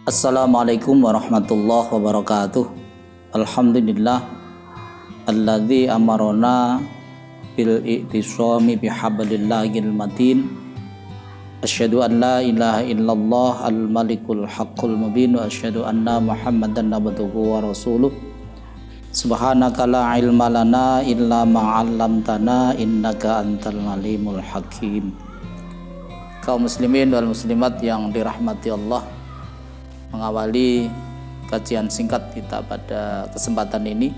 Assalamualaikum warahmatullahi wabarakatuh. Alhamdulillah alladzi amarona bil i'tisami bihablillahil matin. Asyhadu an la ilaha illallah al malikul haqqul mubin wa asyhadu anna Muhammadan abduhu wa rasuluh. Subhanaka la ilma lana illa ma 'allamtana innaka antal alimul hakim. Kaum muslimin wal muslimat yang dirahmati Allah, mengawali kajian singkat kita pada kesempatan ini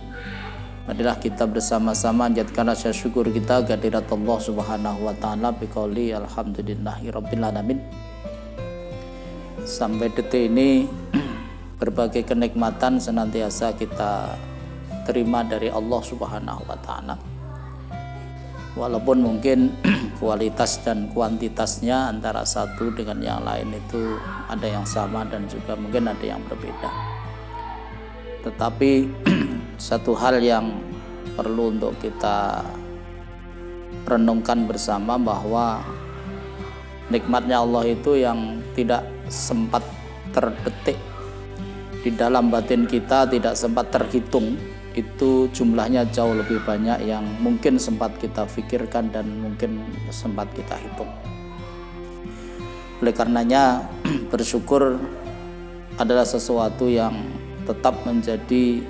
adalah kita bersama-sama menjadikan rasa syukur kita kehadirat Allah Subhanahu wa taala biqauli alhamdulillahirabbil alamin. Sampai detik ini berbagai kenikmatan senantiasa kita terima dari Allah Subhanahu wa taala. Walaupun mungkin kualitas dan kuantitasnya antara satu dengan yang lain itu ada yang sama dan juga mungkin ada yang berbeda. Tetapi satu hal yang perlu untuk kita renungkan bersama bahwa nikmatnya Allah itu yang tidak sempat terdetik di dalam batin kita, tidak sempat terhitung, itu jumlahnya jauh lebih banyak yang mungkin sempat kita pikirkan dan mungkin sempat kita hitung. Oleh karenanya bersyukur adalah sesuatu yang tetap menjadi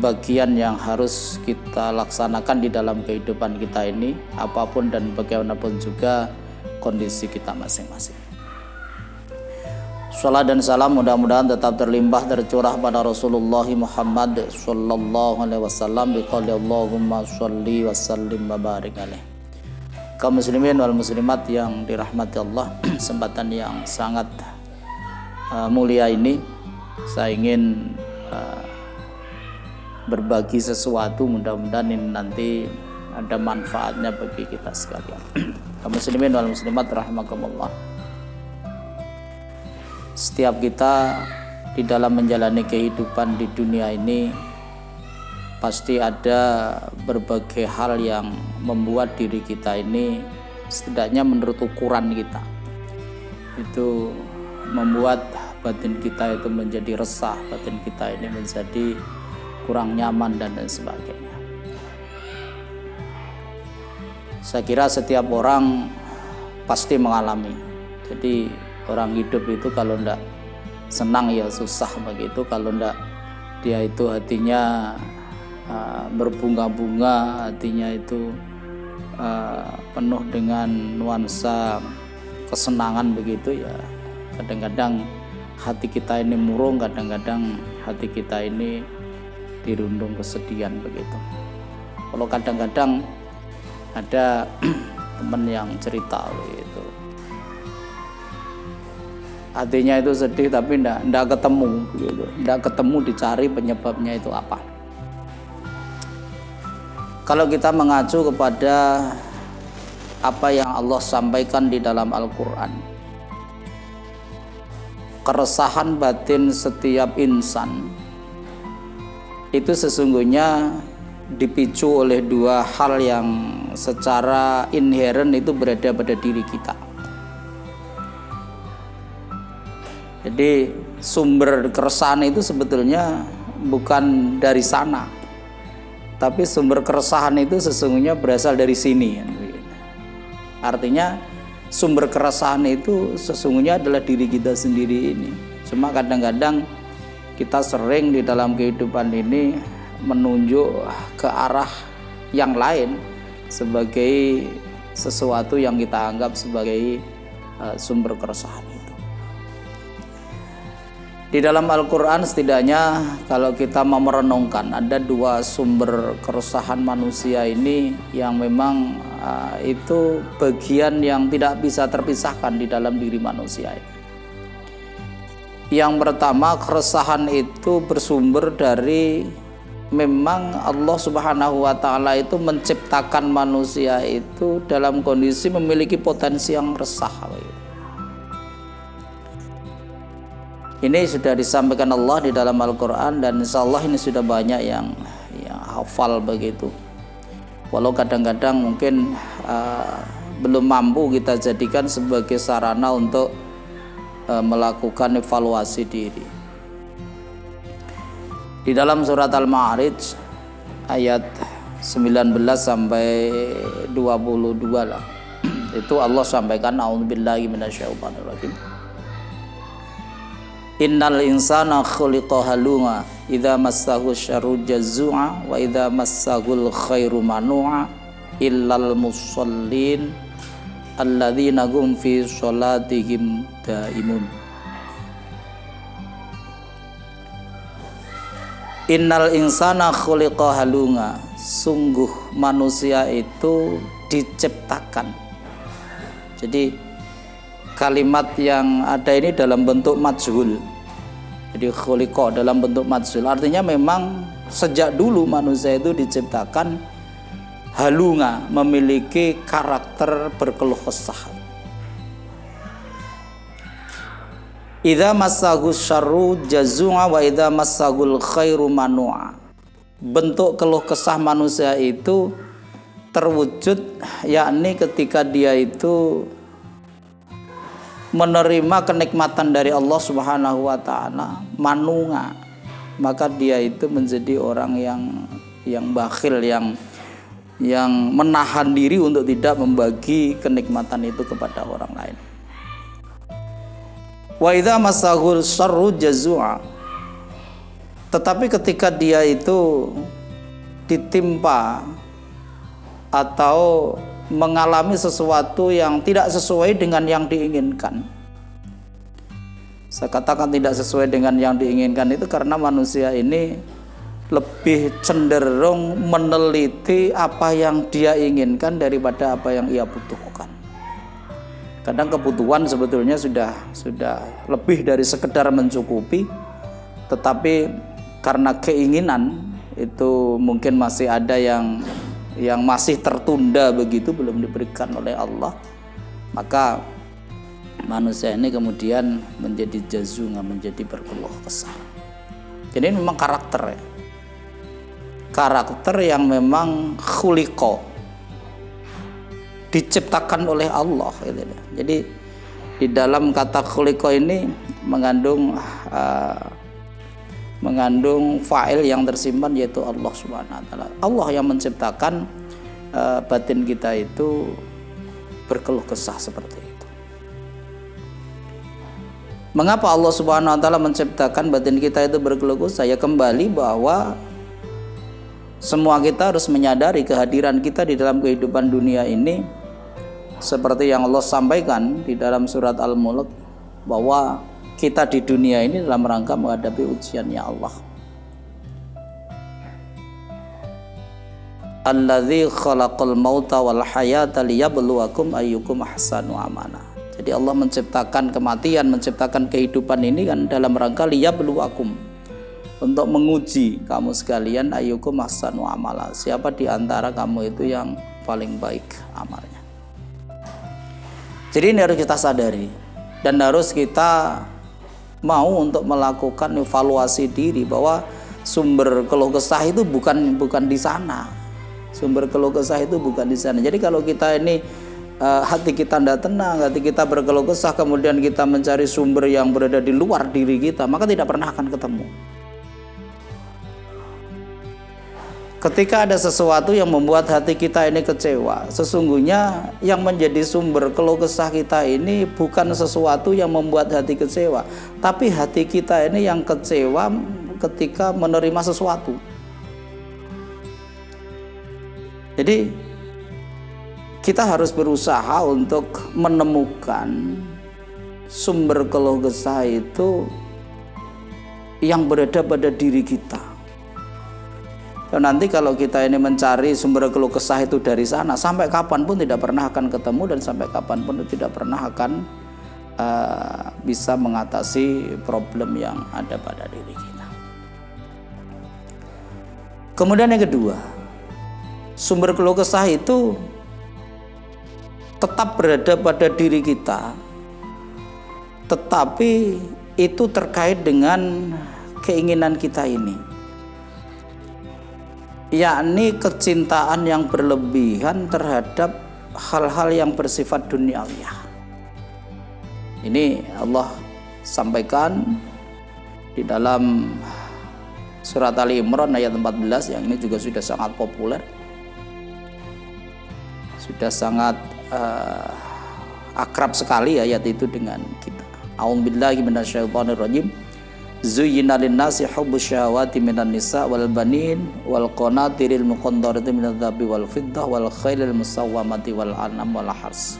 bagian yang harus kita laksanakan di dalam kehidupan kita ini, apapun dan bagaimanapun juga kondisi kita masing-masing. Salat dan salam mudah-mudahan tetap terlimpah tercurah pada Rasulullah Muhammad sallallahu alaihi wasallam biqauli Allahumma sholli wa sallim wa barik alaih. Kaum muslimin wal muslimat yang dirahmati Allah, kesempatan yang sangat mulia ini saya ingin berbagi sesuatu, mudah-mudahan ini nanti ada manfaatnya bagi kita sekalian. Kaum muslimin wal muslimat rahimakumullah. Setiap kita di dalam menjalani kehidupan di dunia ini pasti ada berbagai hal yang membuat diri kita ini, setidaknya menurut ukuran kita, itu membuat batin kita itu menjadi resah, batin kita ini menjadi kurang nyaman dan lain sebagainya. Saya kira setiap orang pasti mengalami. Jadi orang hidup itu kalau ndak senang ya susah begitu, kalau ndak dia itu hatinya berbunga-bunga, hatinya itu penuh dengan nuansa kesenangan begitu ya. Kadang-kadang hati kita ini murung, kadang-kadang hati kita ini dirundung kesedihan begitu. Kalau kadang-kadang ada teman yang cerita begitu, hatinya itu sedih tapi enggak ketemu gitu. Enggak ketemu, dicari penyebabnya itu apa. Kalau kita mengacu kepada apa yang Allah sampaikan di dalam Al-Qur'an, keresahan batin setiap insan itu sesungguhnya dipicu oleh dua hal yang secara inheren itu berada pada diri kita. Jadi sumber keresahan itu sebetulnya bukan dari sana, tapi sumber keresahan itu sesungguhnya berasal dari sini. Artinya sumber keresahan itu sesungguhnya adalah diri kita sendiri ini. Cuma kadang-kadang kita sering di dalam kehidupan ini menunjuk ke arah yang lain sebagai sesuatu yang kita anggap sebagai sumber keresahan itu. Di dalam Al-Quran setidaknya kalau kita mau merenungkan, ada dua sumber keresahan manusia ini yang memang itu bagian yang tidak bisa terpisahkan di dalam diri manusia ini. Yang pertama, keresahan itu bersumber dari memang Allah Subhanahu wa taala itu menciptakan manusia itu dalam kondisi memiliki potensi yang resah. Ini sudah disampaikan Allah di dalam Al-Quran dan insya Allah ini sudah banyak yang hafal begitu. Walau kadang-kadang mungkin belum mampu kita jadikan sebagai sarana untuk melakukan evaluasi diri. Di dalam surat Al-Ma'arij ayat 19 sampai 22 lah. Itu Allah sampaikan, a'udzubillahi minasyaitonirrajim. Innal insana khuliqa halu'a idza massahu syarru jazua wa idza massahul khairu manu'a illal musallin alladzina hum fi sholatihim daimun. Innal insana khuliqa halu'a, sungguh manusia itu diciptakan. Jadi kalimat yang ada ini dalam bentuk majhul. Jadi khuliqa dalam bentuk majhul, artinya memang sejak dulu manusia itu diciptakan halunga, memiliki karakter berkeluh kesah. Idza massahu syarru jazua wa idza massahul khairu manu'a. Bentuk keluh kesah manusia itu terwujud yakni ketika dia itu menerima kenikmatan dari Allah Subhanahu wa taala, manunga, maka dia itu menjadi orang yang bakhil, yang menahan diri untuk tidak membagi kenikmatan itu kepada orang lain. Wa idza massahul syarru jazua. Tetapi ketika dia itu ditimpa atau mengalami sesuatu yang tidak sesuai dengan yang diinginkan. Saya katakan tidak sesuai dengan yang diinginkan itu karena manusia ini lebih cenderung meneliti apa yang dia inginkan daripada apa yang ia butuhkan. Kadang kebutuhan sebetulnya sudah lebih dari sekedar mencukupi, tetapi karena keinginan itu mungkin masih ada yang masih tertunda begitu, belum diberikan oleh Allah, maka manusia ini kemudian menjadi jazunga, menjadi berkeluh kesah. Jadi ini memang karakter yang memang khuliqa, diciptakan oleh Allah. Jadi di dalam kata khuliqa ini mengandung fa'il yang tersimpan, yaitu Allah Subhanahu wa taala. Allah yang menciptakan batin kita itu berkeluh kesah seperti itu. Mengapa Allah Subhanahu wa taala menciptakan batin kita itu berkeluh kesah? Ya kembali bahwa semua kita harus menyadari kehadiran kita di dalam kehidupan dunia ini seperti yang Allah sampaikan di dalam surat Al-Mulk, bahwa kita di dunia ini dalam rangka menghadapi ujiannya Allah. Alladzi khalaqal mauta wal hayata liyabluwakum ayyukum ahsanu amala. Jadi Allah menciptakan kematian, menciptakan kehidupan ini kan dalam rangka liyabluwakum, untuk menguji kamu sekalian, ayyukum ahsanu amala, siapa di antara kamu itu yang paling baik amalnya. Jadi ini harus kita sadari dan harus kita mau untuk melakukan evaluasi diri bahwa sumber keluh kesah itu bukan di sana. Sumber keluh kesah itu bukan di sana. Jadi kalau kita ini hati kita tidak tenang, hati kita berkeluh kesah, kemudian kita mencari sumber yang berada di luar diri kita, maka tidak pernah akan ketemu. Ketika ada sesuatu yang membuat hati kita ini kecewa, sesungguhnya yang menjadi sumber keluh kesah kita ini bukan sesuatu yang membuat hati kecewa, tapi hati kita ini yang kecewa ketika menerima sesuatu. Jadi kita harus berusaha untuk menemukan sumber keluh kesah itu yang berada pada diri kita. Dan nanti kalau kita ini mencari sumber keluh kesah itu dari sana, sampai kapanpun tidak pernah akan ketemu, dan sampai kapanpun tidak pernah akan bisa mengatasi problem yang ada pada diri kita. Kemudian yang kedua, sumber keluh kesah itu tetap berada pada diri kita, tetapi itu terkait dengan keinginan kita ini, yakni kecintaan yang berlebihan terhadap hal-hal yang bersifat duniawiyah. Ini Allah sampaikan di dalam surat Ali Imran ayat 14 yang ini juga sudah sangat populer, sudah sangat akrab sekali ayat itu dengan kita. A'udzubillahi minasyaitonirrajim. Zuyyina lin-nasi hubbus syahawati minan nisa wal banin wal qanatiril muqantarati minadz dzahabi wal fiddah wal khailil musawwamati wal an'am wal hars.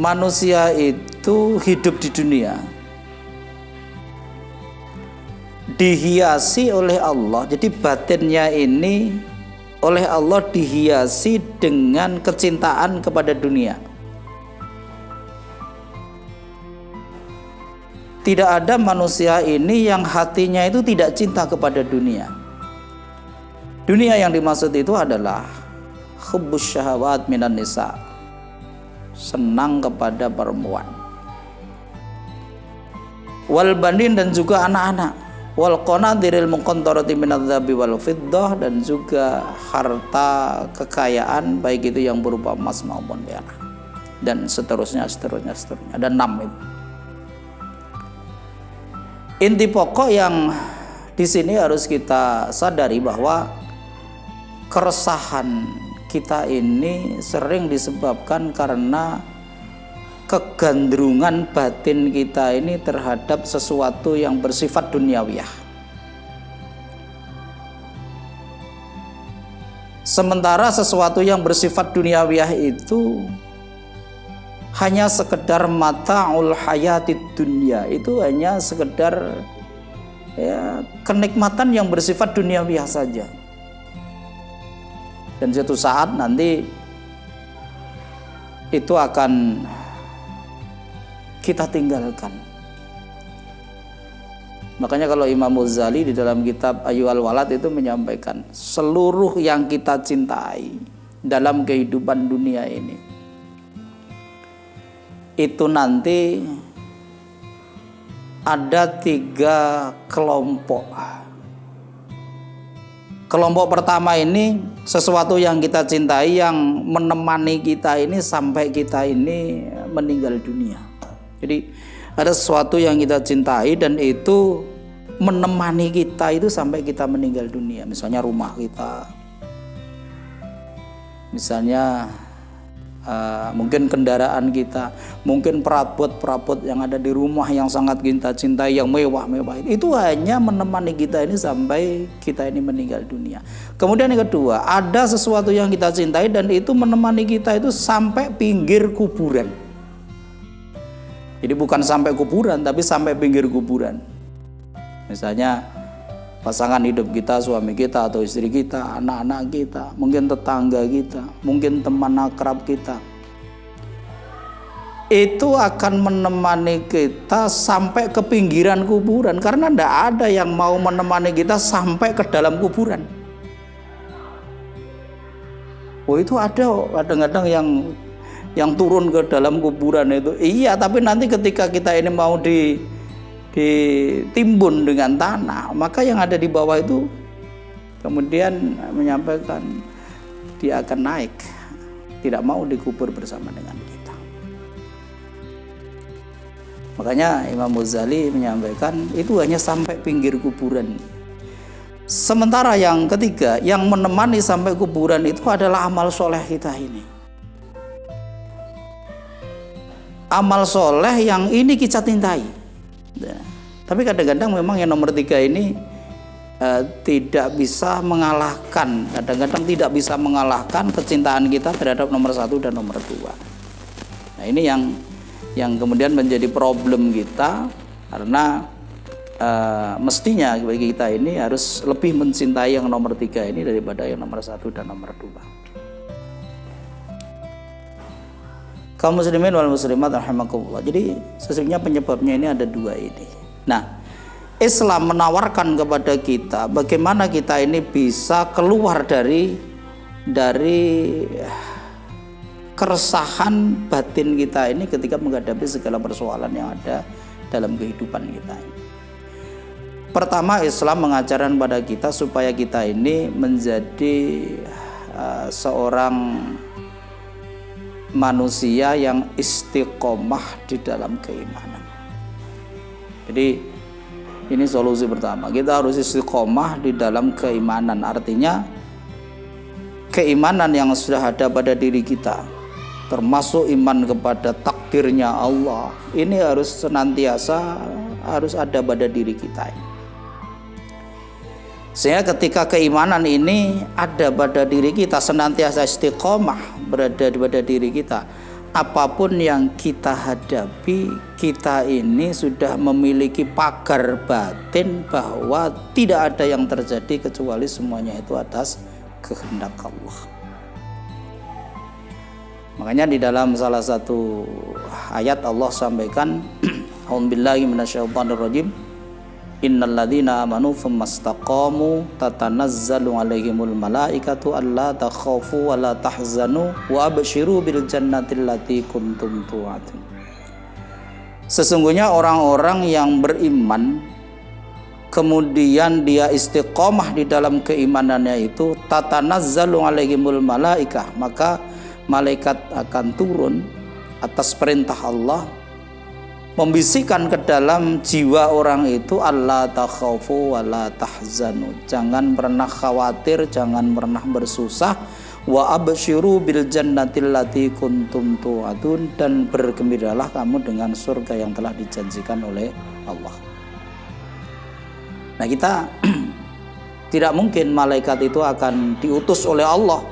Manusia itu hidup di dunia dihiasi oleh Allah. Jadi batinnya ini oleh Allah dihiasi dengan kecintaan kepada dunia. Tidak ada manusia ini yang hatinya itu tidak cinta kepada dunia. Dunia yang dimaksud itu adalah hubbus syahawat minan nisa, senang kepada perempuan, wal banin dan juga anak-anak, wal qanatiril muqantarati minadz dzahabi wal fiddah dan juga harta kekayaan baik itu yang berupa emas maupun perak dan seterusnya. Ada 6 itu. Inti pokok yang di sini harus kita sadari bahwa keresahan kita ini sering disebabkan karena kegandrungan batin kita ini terhadap sesuatu yang bersifat duniawiyah. Sementara sesuatu yang bersifat duniawiyah itu hanya sekedar mata'ul hayatid dunya, itu hanya sekedar kenikmatan yang bersifat duniawiyah saja. Dan suatu saat nanti itu akan kita tinggalkan. Makanya kalau Imam Ghazali di dalam kitab Ayyuhal Walad itu menyampaikan seluruh yang kita cintai dalam kehidupan dunia ini itu nanti ada 3 kelompok. Kelompok pertama ini sesuatu yang kita cintai yang menemani kita ini sampai kita ini meninggal dunia. Jadi ada sesuatu yang kita cintai dan itu menemani kita itu sampai kita meninggal dunia. Misalnya rumah kita, misalnya mungkin kendaraan kita, mungkin perabot-perabot yang ada di rumah yang sangat kita cintai, yang mewah-mewah, itu hanya menemani kita ini sampai kita ini meninggal dunia. Kemudian yang kedua, ada sesuatu yang kita cintai dan itu menemani kita itu sampai pinggir kuburan. Jadi bukan sampai kuburan, tapi sampai pinggir kuburan. Misalnya pasangan hidup kita, suami kita atau istri kita, anak-anak kita, mungkin tetangga kita, mungkin teman akrab kita, itu akan menemani kita sampai ke pinggiran kuburan, karena tidak ada yang mau menemani kita sampai ke dalam kuburan. Oh, itu ada kadang-kadang yang turun ke dalam kuburan itu. Iya, tapi nanti ketika kita ini mau ditimbun dengan tanah, maka yang ada di bawah itu kemudian menyampaikan dia akan naik, tidak mau dikubur bersama dengan kita. Makanya Imam Ghazali menyampaikan itu hanya sampai pinggir kuburan. Sementara yang ketiga, yang menemani sampai kuburan itu adalah amal soleh kita ini. Amal soleh yang ini kita cintai. Tapi kadang-kadang memang yang nomor 3 ini tidak bisa mengalahkan, kadang-kadang tidak bisa mengalahkan kecintaan kita terhadap nomor 1 dan nomor 2. Nah, ini yang kemudian menjadi problem kita, karena mestinya bagi kita ini harus lebih mencintai yang nomor 3 ini daripada yang nomor 1 dan nomor 2. Kaum muslimin wal muslimat rahimakumullah. Jadi sesungguhnya penyebabnya ini ada 2 ini. Nah, Islam menawarkan kepada kita bagaimana kita ini bisa keluar dari keresahan batin kita ini ketika menghadapi segala persoalan yang ada dalam kehidupan kita ini. Pertama, Islam mengajarkan pada kita supaya kita ini menjadi seorang manusia yang istiqomah di dalam keimanan. Jadi ini solusi pertama, kita harus istiqomah di dalam keimanan. Artinya keimanan yang sudah ada pada diri kita, termasuk iman kepada takdirnya Allah, ini harus senantiasa harus ada pada diri kita. Sehingga ketika keimanan ini ada pada diri kita, senantiasa istiqomah berada pada diri kita, apapun yang kita hadapi, kita ini sudah memiliki pagar batin bahwa tidak ada yang terjadi kecuali semuanya itu atas kehendak Allah. Makanya di dalam salah satu ayat Allah sampaikan, A'udzubillahi minasyaitonirrajim, innalladzina amanu tsumastaqamu tatanazzalu alaihimul malaikatu alla takhafu wa la tahzanu wa absyiru bil jannati allati kuntum tu'adun. Sesungguhnya orang-orang yang beriman kemudian dia istiqomah di dalam keimanannya itu, tatanazzalu alaihimul malaikah, maka malaikat akan turun atas perintah Allah membisikkan ke dalam jiwa orang itu, alla takhaufu wa la tahzanu, jangan pernah khawatir, jangan pernah bersusah, wa absyiru bil jannati allati kuntum tu'adun, dan bergembiralah kamu dengan surga yang telah dijanjikan oleh Allah. Nah, kita tidak mungkin malaikat itu akan diutus oleh Allah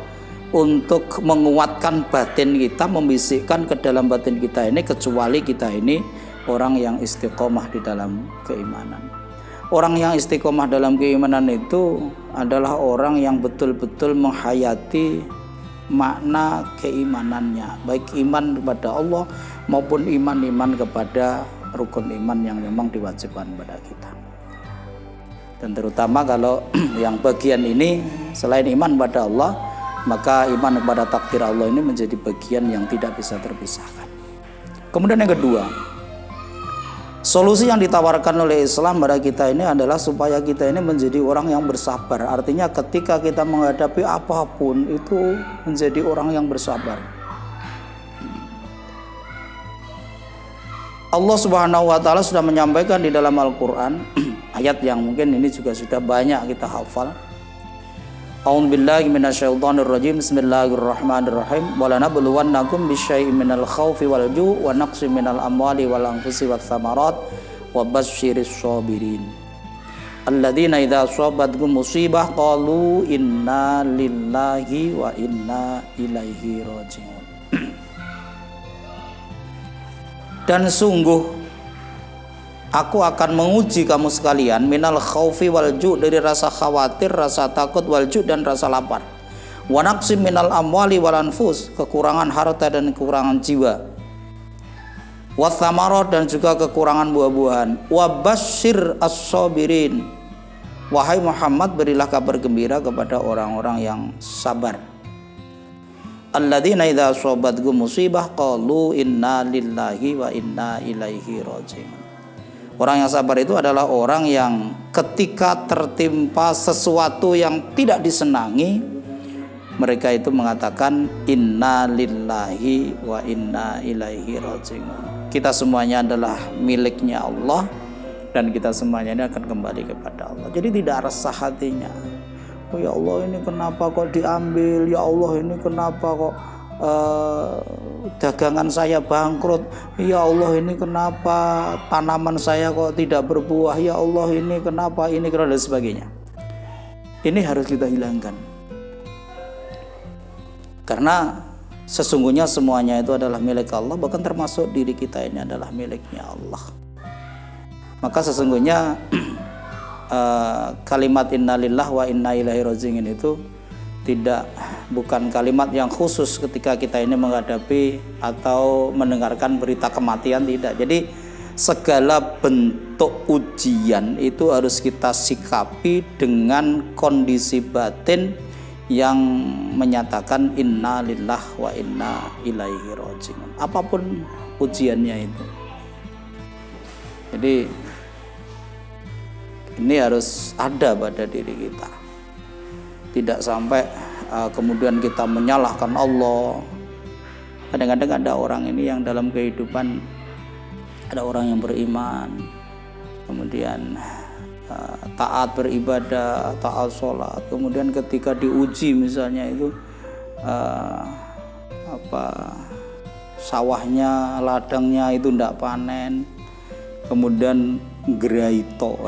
untuk menguatkan batin kita, membisikkan ke dalam batin kita ini, kecuali kita ini orang yang istiqomah di dalam keimanan. Orang yang istiqomah dalam keimanan itu adalah orang yang betul-betul menghayati makna keimanannya, baik iman kepada Allah maupun iman kepada rukun iman yang memang diwajibkan pada kita. Dan terutama kalau yang bagian ini selain iman pada Allah, maka iman kepada takdir Allah ini menjadi bagian yang tidak bisa terpisahkan. Kemudian yang kedua, solusi yang ditawarkan oleh Islam pada kita ini adalah supaya kita ini menjadi orang yang bersabar. Artinya ketika kita menghadapi apapun itu menjadi orang yang bersabar. Allah Subhanahu wa taala sudah menyampaikan di dalam Al-Qur'an ayat yang mungkin ini juga sudah banyak kita hafal. A'udzubillahi minasyaitonirrajim. Bismillahirrahmanirrahim. Walanabluwannakum bisyai'in minal khaufi wal ju' wa naqsin minal amwali wal anfusi wath thamarat wa basyiris shabirin. Alladzina idza asabatkum musibah qalu inna lillahi wa inna ilaihi raji'un. Dan sungguh aku akan menguji kamu sekalian minal khaufi wal ju', dari rasa khawatir, rasa takut, wal ju' dan rasa lapar. Wa naqsim minal amwali wal anfus, kekurangan harta dan kekurangan jiwa. Wa thamarat, dan juga kekurangan buah-buahan. Wa basyir as-sabirin, wahai Muhammad berilah kabar gembira kepada orang-orang yang sabar. Alladzina idza asabatkum musibah qalu inna lillahi wa inna ilaihi raji'un. Orang yang sabar itu adalah orang yang ketika tertimpa sesuatu yang tidak disenangi, mereka itu mengatakan inna lillahi wa inna ilaihi raji'un. Kita semuanya adalah miliknya Allah dan kita semuanya ini akan kembali kepada Allah. Jadi tidak resah hatinya. Oh ya Allah, ini kenapa kok diambil? Ya Allah, ini kenapa kok dagangan saya bangkrut? Ya Allah, ini kenapa tanaman saya kok tidak berbuah? Ya Allah, ini kenapa ini dan sebagainya. Ini harus kita hilangkan, karena sesungguhnya semuanya itu adalah milik Allah, bahkan termasuk diri kita ini adalah miliknya Allah. Maka sesungguhnya kalimat innalillah wa inna ilaihi raji'un itu bukan kalimat yang khusus ketika kita ini menghadapi atau mendengarkan berita kematian, tidak. Jadi segala bentuk ujian itu harus kita sikapi dengan kondisi batin yang menyatakan innalillah wa inna ilaihi raji'un, apapun ujiannya itu. Jadi ini harus ada pada diri kita. Tidak sampai kemudian kita menyalahkan Allah, Kadang-kadang ada orang ini yang dalam kehidupan, ada orang yang beriman, kemudian taat beribadah, taat sholat, kemudian ketika diuji misalnya itu sawahnya, ladangnya itu tidak panen, kemudian geraito.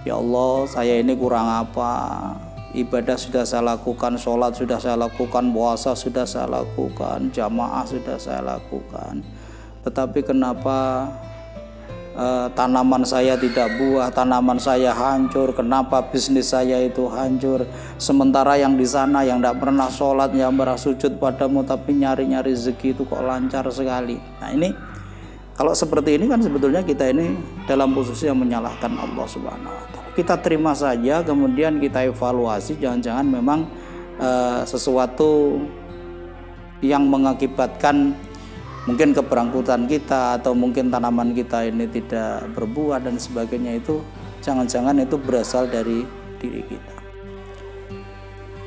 Ya Allah, saya ini kurang apa? Ibadah sudah saya lakukan, sholat sudah saya lakukan, puasa sudah saya lakukan, jamaah sudah saya lakukan. Tetapi kenapa tanaman saya tidak buah, tanaman saya hancur, kenapa bisnis saya itu hancur? Sementara yang di sana yang tidak pernah sholat, yang pernah sujud padamu, tapi nyari-nyari rezeki itu kok lancar sekali. Nah ini, kalau seperti ini kan sebetulnya kita ini dalam posisi yang menyalahkan Allah Subhanahu wa Ta'ala. Kita terima saja, kemudian kita evaluasi, jangan-jangan memang sesuatu yang mengakibatkan mungkin keberangkutan kita, atau mungkin tanaman kita ini tidak berbuah dan sebagainya, itu jangan-jangan itu berasal dari diri kita.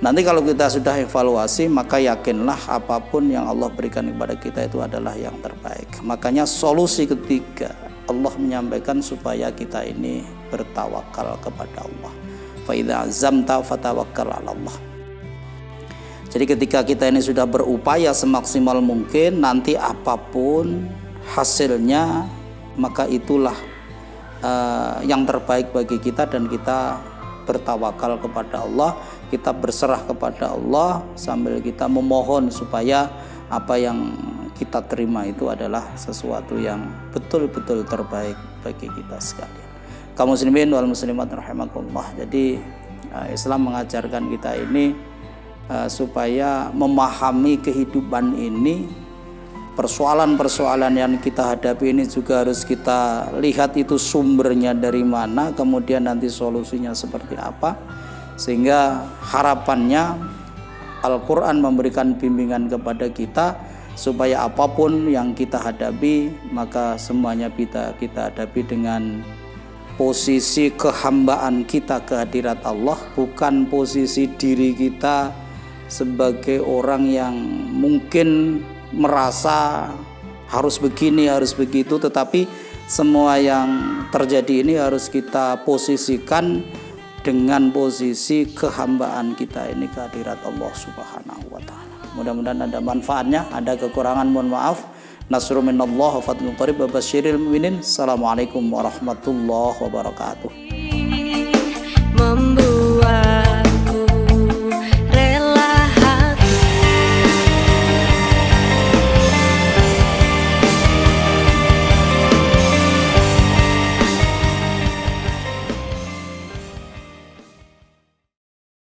Nanti kalau kita sudah evaluasi, maka yakinlah apapun yang Allah berikan kepada kita itu adalah yang terbaik. Makanya solusi ketiga Allah menyampaikan supaya kita ini bertawakal kepada Allah. Fa idza azamta fatawakkal 'ala Allah. Jadi ketika kita ini sudah berupaya semaksimal mungkin, nanti apapun hasilnya, maka itulah yang terbaik bagi kita, dan kita bertawakal kepada Allah, kita berserah kepada Allah sambil kita memohon supaya apa yang kita terima itu adalah sesuatu yang betul-betul terbaik bagi kita sekalian. Kaum muslimin wal muslimat rahimakumullah. Jadi Islam mengajarkan kita ini supaya memahami kehidupan ini, persoalan-persoalan yang kita hadapi ini juga harus kita lihat itu sumbernya dari mana, kemudian nanti solusinya seperti apa, sehingga harapannya Al-Quran memberikan bimbingan kepada kita supaya apapun yang kita hadapi, maka semuanya kita hadapi dengan posisi kehambaan kita kehadirat Allah, bukan posisi diri kita sebagai orang yang mungkin merasa harus begini, harus begitu, tetapi semua yang terjadi ini harus kita posisikan dengan posisi kehambaan kita ini kehadirat Allah Subhanahu wa Ta'ala. Mudah-mudahan ada manfaatnya, ada kekurangan mohon maaf. Nasrun minallah wa fadlun qarib wa basyiril mu'minin. Assalamualaikum warahmatullahi wabarakatuh.